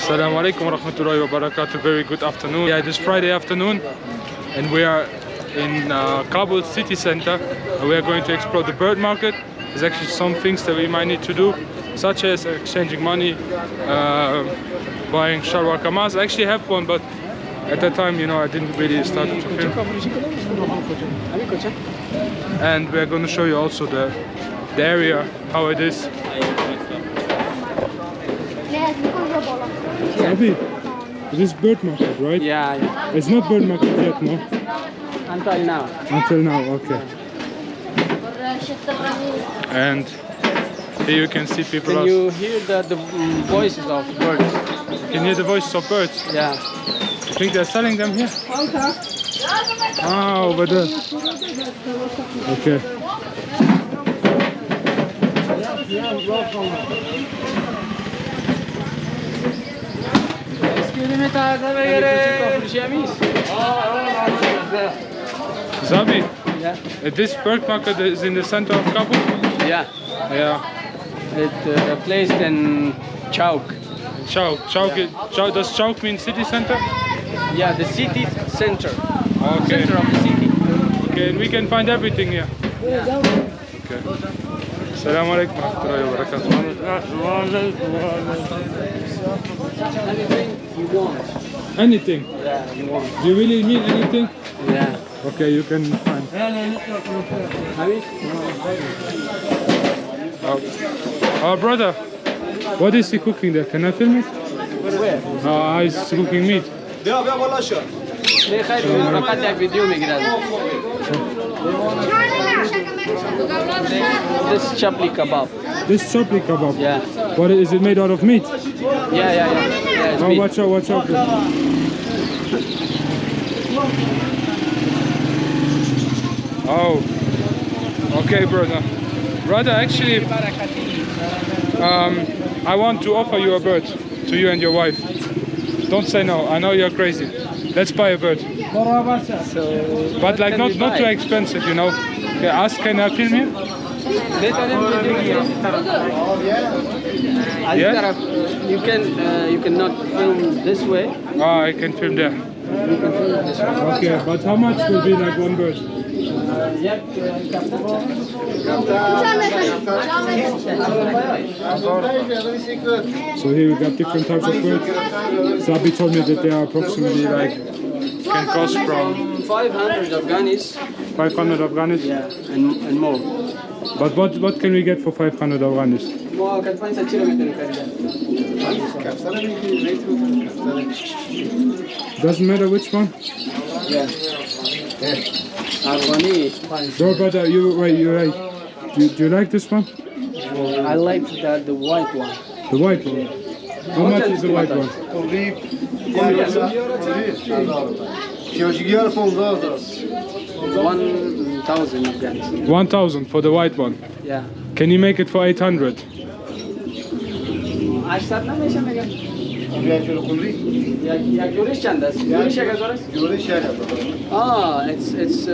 Assalamu alaikum wa rahmatullahi wa barakatuh. Very good afternoon. Yeah, it is Friday afternoon and we are in Kabul city center. We are going to explore the bird market. There's actually some things that we might need to do, such as exchanging money, buying shalwar kamas. I actually have one, but at that time, you know, I didn't really start to film. And we're going to show you also the area, how it is. Abi, this is bird market, right? Yeah. It's not bird market yet, no? Until now. Until now, okay. And here you can see people. Can you hear the voices of birds? You can hear the voices of birds. Yeah. You think they're selling them here? Ah, over there. Okay. Zabi, Yeah. This bird market is in the center of Kabul? Yeah. Yeah. It placed in Chowk. Chowk. Does Chowk mean city center? Yeah, the city center. Okay. Center of the city. Okay, and we can find everything here. Yeah. Okay. Assalamu alaikum wa rahmatullahi wa barakatuh. Anything you want. Anything? Yeah, you want. Do you really need anything? Yeah. Okay, you can find. Oh, brother, what is he cooking there? Can I film it? Where? He's cooking meat. This chapli kebab. This chapli kebab? Yeah. What is it made out of meat? Yeah. It's Oh, meat. watch out. Oh, okay, brother. Brother, actually, I want to offer you a bird, to you and your wife. Don't say no. I know you're crazy. Let's buy a bird. So, But like not too expensive, you know. Okay, ask, can I film you? Yeah? You cannot film this way. Ah, I can film there. You can film this way. Okay, but how much will be like one bird? So here we got different types of birds. Sabi told me that they are approximately like, can cost from 500 Afghans. 500 Afghans. Yeah, and more. But what can we get for 500 Afghans? Doesn't matter which one? Yeah. Afghani. Bro, brother, you're right. Do you like this one? I like the white one. The white one. How much is the white one? 1,000 Afghans. 1,000 for the white one. Yeah. Can you make it for 800? Ah, it's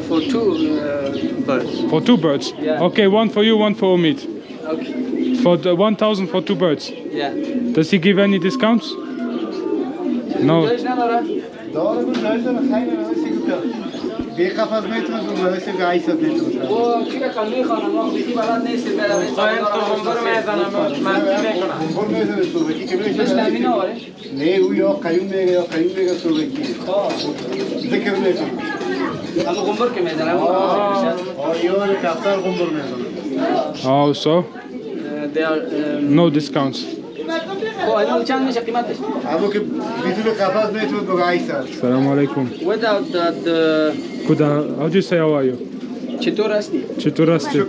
for two birds. For two birds? Yeah. Okay, one for you, one for Omid. Okay. For the 1,000 for two birds. Yeah. Does he give any discounts? No. Oh, so? They are No discounts. Assalamu alaikum. without the Kuda, how do you say how are you? Chitorasti. Chiturasti.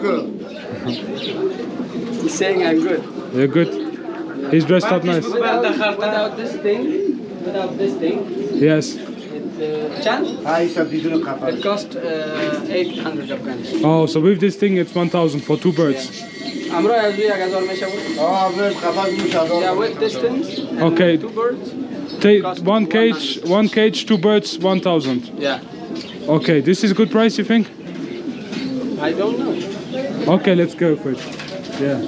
He's saying I'm good. You're good. He's dressed up nice. Without this thing, Yes. it cost 800 Afghans. Oh, so with this thing it's 1,000 for two birds. Yeah, with distance. And Okay. Two birds. Take one cage, two birds, 1,000. Yeah. Okay, this is a good price, you think? I don't know. Okay, let's go for it. Yeah.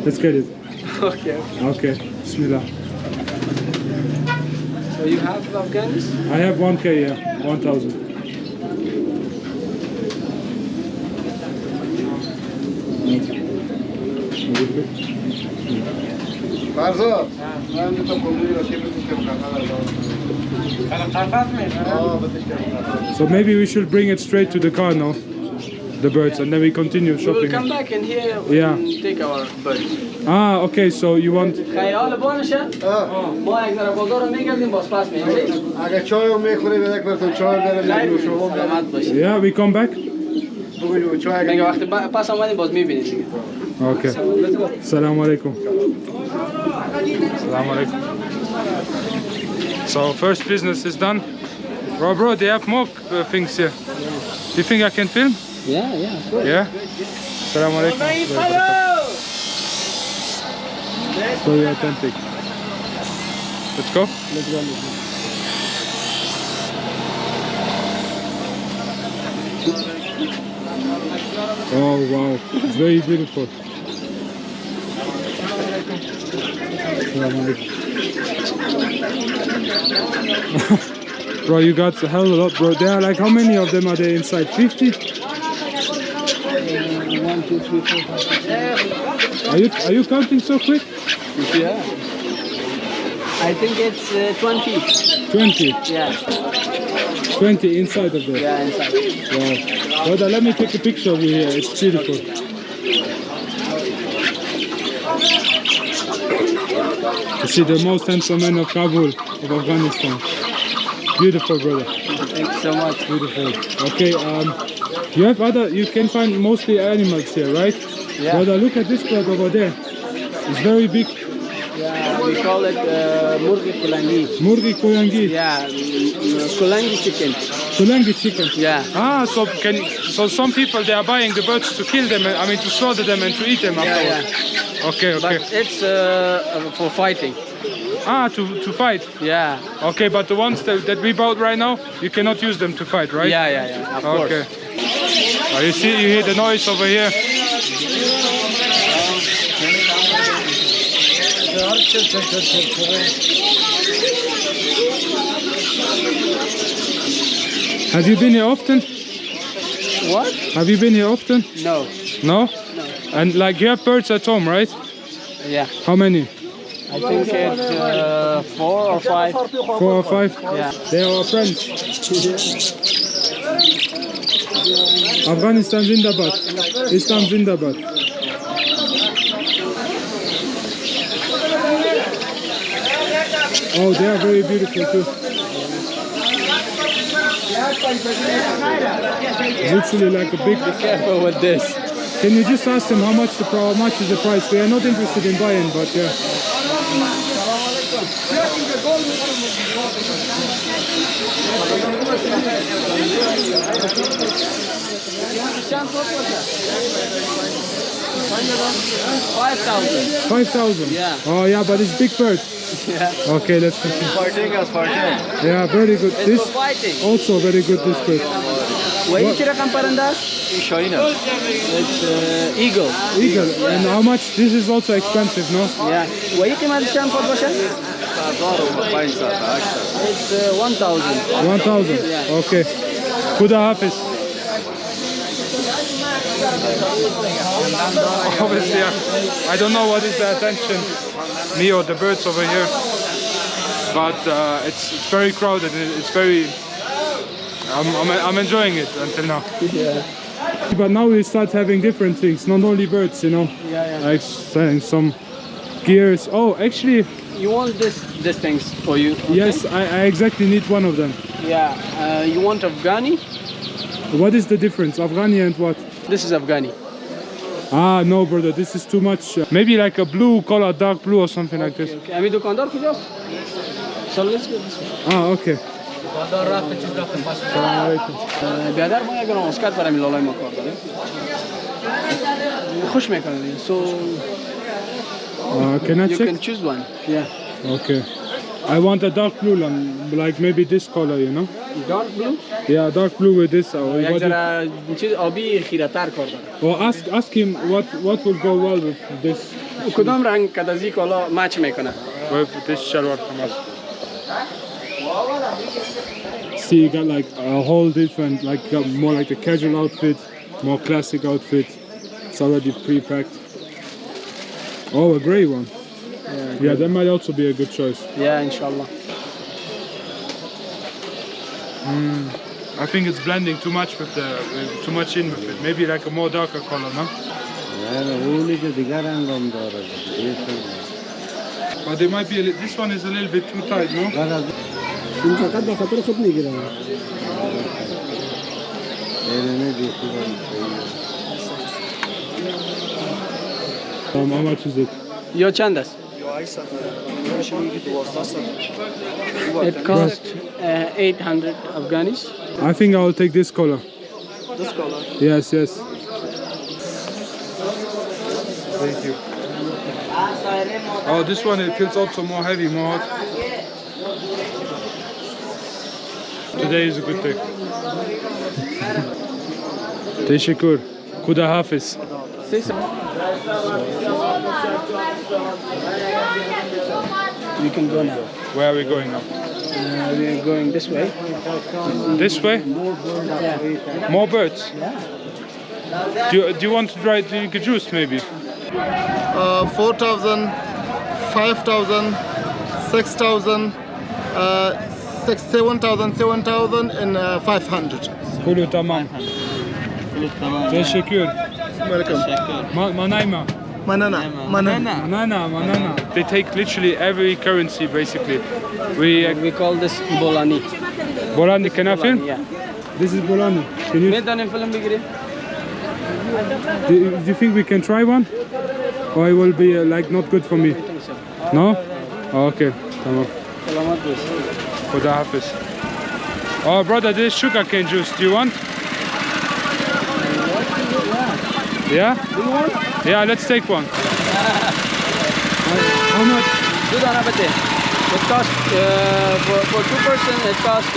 Let's get it. Okay. Okay. Bismillah. So you have Afghans? I have 1K, yeah, 1,000. So maybe we should bring it straight to the car now, the birds, and then we continue shopping. We will come back in here and take our birds. Ah, okay, so you want... Yeah, we come back? Okay. Assalamu alaikum. Assalamu alaikum. So first business is done. Bro, they have more things here. Do you think I can film? Yeah, yeah, of course. Yeah? Assalamu alaikum. Very authentic. Let's go. Let's go. Oh wow, it's very beautiful. Bro, you got a hell of a lot, bro. There are like, how many of them are there inside? 50? 1, 2, 3, 4, 5, 6. Are you counting so quick? Yeah. I think it's 20. 20? Yeah. 20 inside of there? Yeah, inside. Wow. Brother, let me take a picture of you here. It's beautiful. You see the most handsome man of Kabul, of Afghanistan. Beautiful, brother. Thanks so much. Beautiful. Okay, you can find mostly animals here, right? Yeah. Brother, look at this bird over there. It's very big. Yeah, we call it Murgi Kulangi. Murgi Kulangi. Yeah, Kulangi chicken. Kulangi chicken. Yeah. Ah, so some people, they are buying the birds to kill them, I mean to slaughter them and to eat them afterwards. Yeah. Okay. But it's for fighting. Ah, to fight? Yeah. Okay, but the ones that we bought right now, you cannot use them to fight, right? Yeah, of course. Okay. Oh, you hear the noise over here? Have you been here often? What? Have you been here often? No. No? No. And like you have birds at home, right? Yeah. How many? I think it's 4 or 5. 4 or 5? Yeah. They are our friends. Afghanistan Zindabad. Islam Zindabad. Oh, they are very beautiful too. It's literally like a big... Be careful with this. Can you just ask them how much is the price? We are not interested in buying, but yeah. $5,000. 5,000? Yeah. Oh yeah, but it's big bird. Yeah. Okay, let's continue. Fighting. Yeah, very good. It's This for fighting. also very good, this bird. Where did you come It's eagle. Eagle. And how much? This is also expensive, no? Yeah. Where can I stand for It's 1,000. 1,000? Yeah. Okay. Kuda Hafiz. Obviously, I don't know what is the attention, me or the birds over here, but it's very crowded. It's very... I'm enjoying it until now. Yeah. But now we start having different things, not only birds, you know. Yeah. Like selling some gears. Oh, actually... You want these things for you? Okay? Yes, I exactly need one of them. Yeah. You want Afghani? What is the difference? Afghani and what? This is Afghani. Ah, no, brother, this is too much. Maybe like a blue color, dark blue or something like this. Okay. Ami dukandar kujast? So let's go this way. Ah, okay. بیادر ما اگر اسکات برای لالای ما کار داریم خوش میکنه so can I you check? can choose one. Yeah. Okay. I want a dark blue one, like maybe this color, you know? Dark blue? Yeah, dark blue with this. یک ذره چیز آبی خیره‌تر کار داره. Or ask him what will go well with this. کدام رنگ کدازی کالا مچ میکنه؟ With this shalwar kamal. See, you got like a whole different, like got more like a casual outfit, more classic outfit. It's already pre-packed. Oh, a grey one. Yeah, that might also be a good choice. Yeah, inshallah. I think it's blending too much with the, too much in with it. Maybe like a more darker color, no? But they might be this one is a little bit too tight, no? How much is it? Yo chandas. It cost 800 Afghans. I think I will take this color. This color. Yes, yes. Thank you. Oh, this one, it feels also more heavy, more hot. Today is a good day. Teşekkür. Kuda Hafiz. We can go now. Where are we going now? We are going this way. This way? Yeah. More birds? Yeah. Do you want to try drink a juice maybe? 4,000, 5,000, 6,000, 7,000, 7,000 and 500. Kulu tamam. Teşekkür. Welcome. Manayma. Manana. Manana. They take literally every currency basically. We call this bolani. Bolani, can I film? Yeah. This is Bolani. Can you? Do you think we can try one? Or it will be like not good for me? No? Oh, okay. Tamam. Khuda Hafiz. Oh brother, this is sugarcane juice. Do you want? Yeah? Do you want? Yeah, let's take one. How much? It cost for 2 person. It cost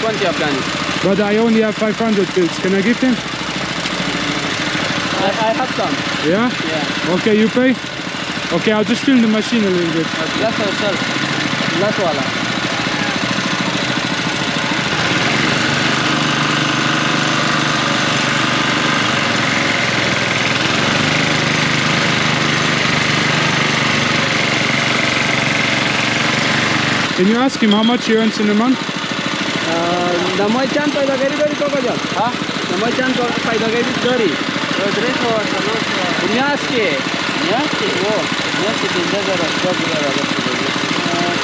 20 Afghans. Brother, I only have 500 pills. Can I give him? I have some. Yeah? Yeah. Okay, you pay? Okay, I'll just fill the machine a little bit. Last ourselves. Last wala. Can you ask him how much he earns in a month? Namai chan paida gari gari ko kajan. Ha? Namai chan paida gari gari. Nyaske. Nyaske. Wo. Nyaske dinda zara.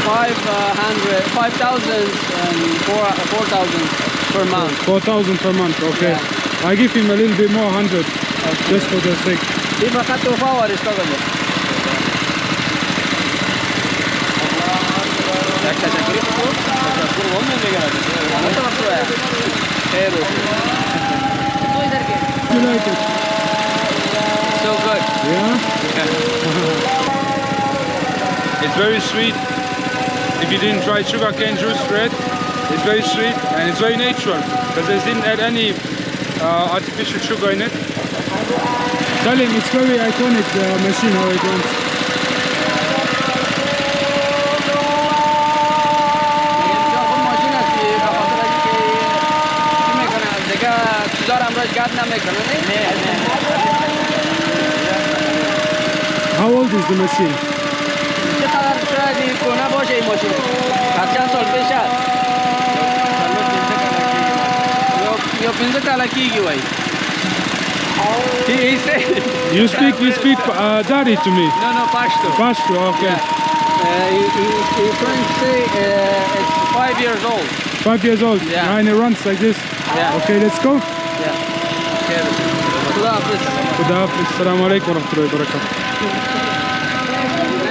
5,000 and 4,000 per month. 4,000 per month, okay. Yeah. I give him a little bit more, 100, just for the sake. Iba kato power is kajan. You like it? So good. Yeah? It's very sweet. If you didn't try sugarcane juice red, it's very sweet and it's very natural because they didn't add any artificial sugar in it. Tell him it's very iconic, the machine, how it runs. How old is the machine? You speak Dari to me? No, Pashto. Pashto, okay. He's trying to say it's 5 years old. 5 years old? Yeah. And it runs like this? Yeah. Okay, let's go. Yeah. Khuda Hafiz. Khuda Hafiz. Assalamu alaikum wa rahmatullahi wa barakatuh.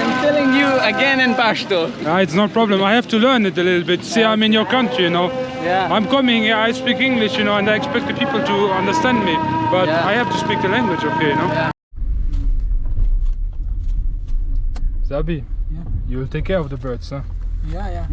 I'm telling you again in Pashto. It's no problem. I have to learn it a little bit. See, I'm in your country, you know. Yeah. I'm coming here, I speak English, you know, and I expect the people to understand me. But Yeah. I have to speak the language of here, you know. Yeah. Zabi, Yeah. you will take care of the birds, huh? Yeah.